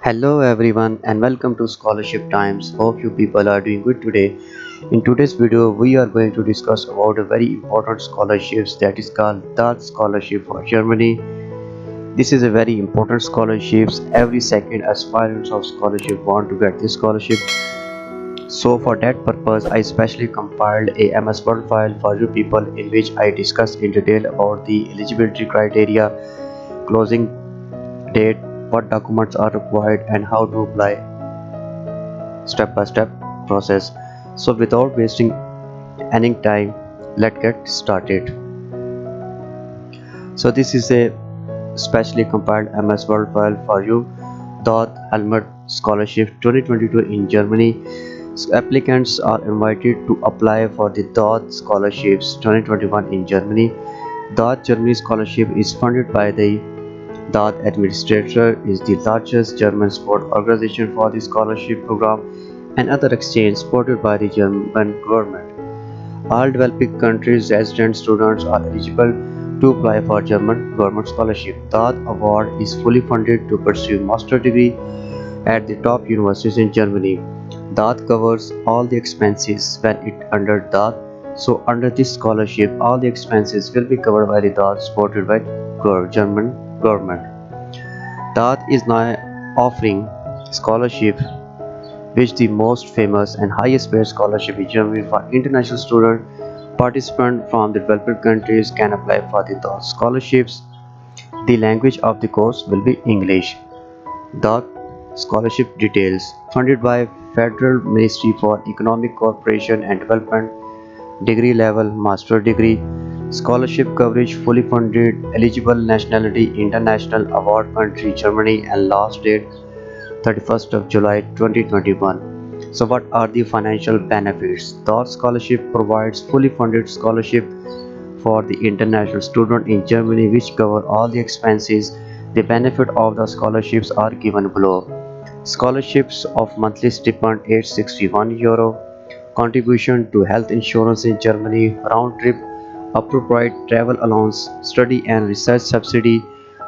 Hello everyone and welcome to Scholarship Times. Hope you people are doing good today. In today's video we are going to discuss about a very important scholarships that is called DART scholarship for Germany. This is a very important scholarships. Every second aspirants of scholarship want to get this scholarship. So for that purpose I specially compiled a MS Word file for you people in which I discuss in detail about the eligibility criteria, closing date, what documents are required and how to apply step by step process. So without wasting any time, let's get started. So this is a specially compiled MS Word file for you. Helmut Scholarship 2022 in Germany. Applicants are invited to apply for the DOT scholarships 2021 in Germany. DOT Germany scholarship is funded by the DOT administrator, is the largest German sport organization for the scholarship program and other exchange supported by the German government. All developing countries' resident students are eligible to apply for German government scholarship. DOT award is fully funded to pursue master degree at the top universities in Germany. DOT covers all the expenses when it under DOT. So under this scholarship, all the expenses will be covered by the DOT supported by German government. DOT is now offering scholarship which the most famous and highest paid scholarship in Germany for international student. Participants from the developed countries can apply for the DOT scholarships. The language of the course will be English. DOT scholarship details funded by Federal Ministry for Economic Cooperation and Development, degree level, master degree, scholarship coverage fully funded, eligible nationality, international award country Germany and last date 31st of July 2021. So what are the financial benefits? DOT scholarship provides fully funded scholarship for the international student in Germany which cover all the expenses. The benefit of the scholarships are given below. Scholarships of monthly stipend €861, contribution to health insurance in Germany, round trip appropriate travel allowance, study and research subsidy,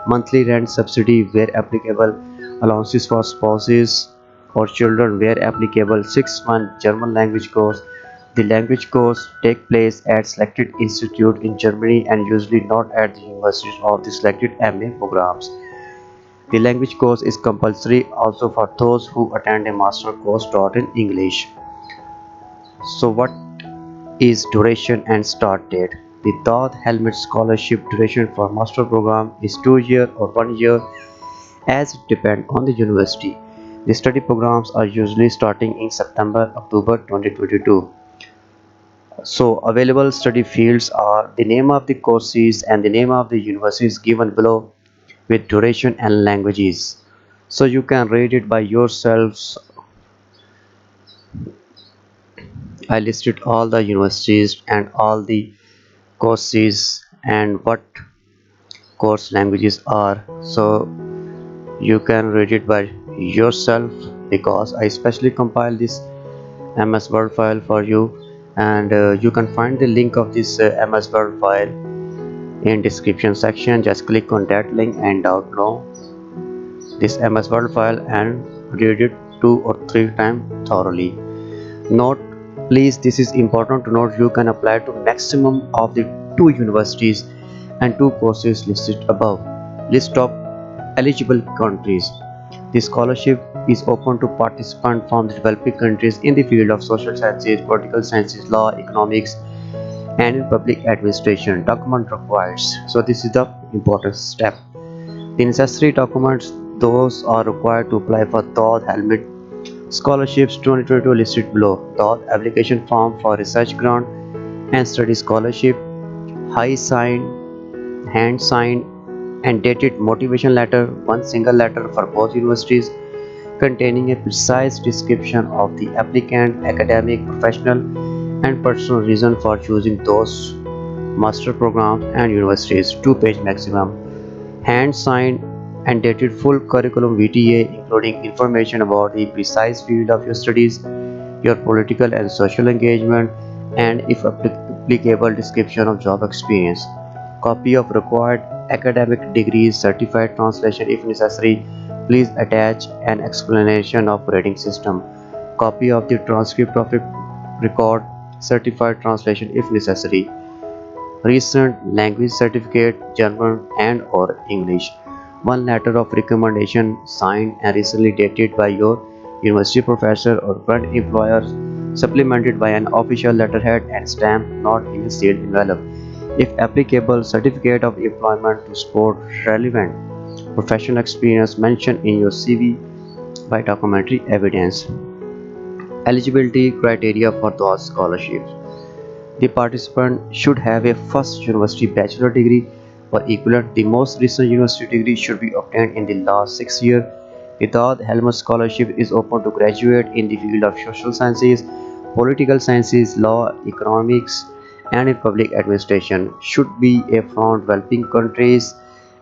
monthly rent subsidy where applicable, allowances for spouses or children where applicable, 6-month German language course. The language course take place at selected institute in Germany and usually not at the universities of the selected MA programs. The language course is compulsory also for those who attend a master course taught in English. So what is duration and start date? The DOT Helmet Scholarship duration for master program is 2 years or 1 year as it depends on the university. The study programs are usually starting in September-October 2022. So available study fields are the name of the courses and the name of the universities given below with duration and languages. So you can read it by yourselves. I listed all the universities and all the courses and what course languages are. So you can read it by yourself because I specially compiled this MS Word file for you, and you can find the link of this MS Word file in description section. Just click on that link and download this MS Word file and read it 2 or 3 times thoroughly. Note, please, this is important to note, you can apply to maximum of the 2 universities and 2 courses listed above. List of eligible countries. The scholarship is open to participants from the developing countries in the field of social sciences, political sciences, law, economics, and in public administration. Document required. So this is the important step. The necessary documents, those are required to apply for DOT Helmet Scholarships 2022 listed below. DOT application form for research grant and study scholarship, high signed, hand signed and dated motivation letter, one single letter for both universities containing a precise description of the applicant, academic, professional and personal reason for choosing those master programs and universities, 2 page maximum, hand signed and dated full curriculum vitae including information about the precise field of your studies, your political and social engagement, and if applicable description of job experience, copy of required academic degrees, certified translation if necessary, Please attach an explanation of rating system, copy of the transcript of a record, certified translation if necessary, recent language certificate, German and or English, one letter of recommendation signed and recently dated by your university professor or current employer, supplemented by an official letterhead and stamp not in a sealed envelope. If applicable, certificate of employment to support relevant professional experience mentioned in your CV by documentary evidence. Eligibility criteria for those scholarships. The participant should have a first university bachelor degree or equivalent. The most recent university degree should be obtained in the last 6 years. The Dodd Helmut Scholarship is open to graduate in the field of social sciences, political sciences, law, economics, and in public administration. Should be from developing countries,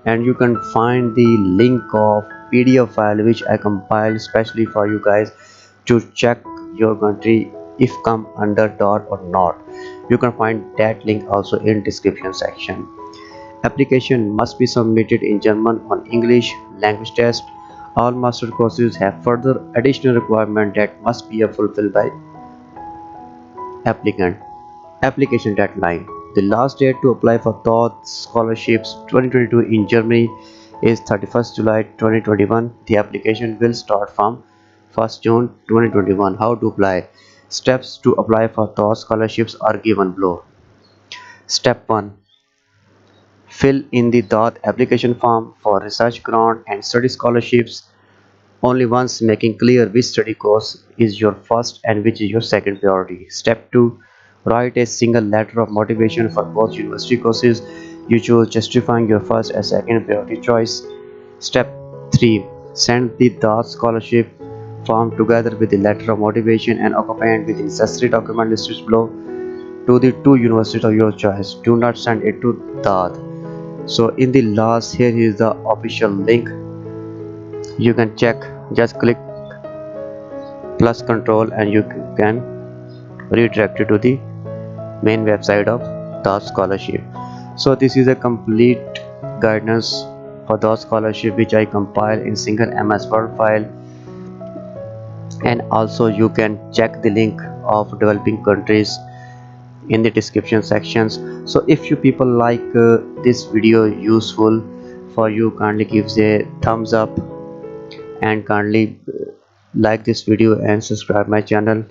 and you can find the link of PDF file which I compiled especially for you guys to check your country if come under dot or not. You can find that link also in description section. Application must be submitted in German on English language test. All master courses have further additional requirement that must be fulfilled by applicant. Application deadline. The last date to apply for TOEFL scholarships 2022 in Germany is 31st July 2021. The application will start from 1st June 2021. How to apply? Steps to apply for TOEFL scholarships are given below. Step 1. Fill in the DOT application form for research grant and study scholarships only once, making clear which study course is your first and which is your second priority. Step 2. Write a single letter of motivation for both university courses you choose, justifying your first and second priority choice. Step 3. Send the DOT scholarship form together with the letter of motivation and accompanied with the necessary document listed below to the two universities of your choice. Do not send it to DOT. So in the last, here is the official link. You can check, just click plus control and you can redirect it to the main website of the scholarship. So this is a complete guidance for the scholarship which I compile in single MS Word file, and also you can check the link of developing countries in the description sections. So if you people like this video useful for you, kindly gives a thumbs up and kindly like this video and subscribe my channel.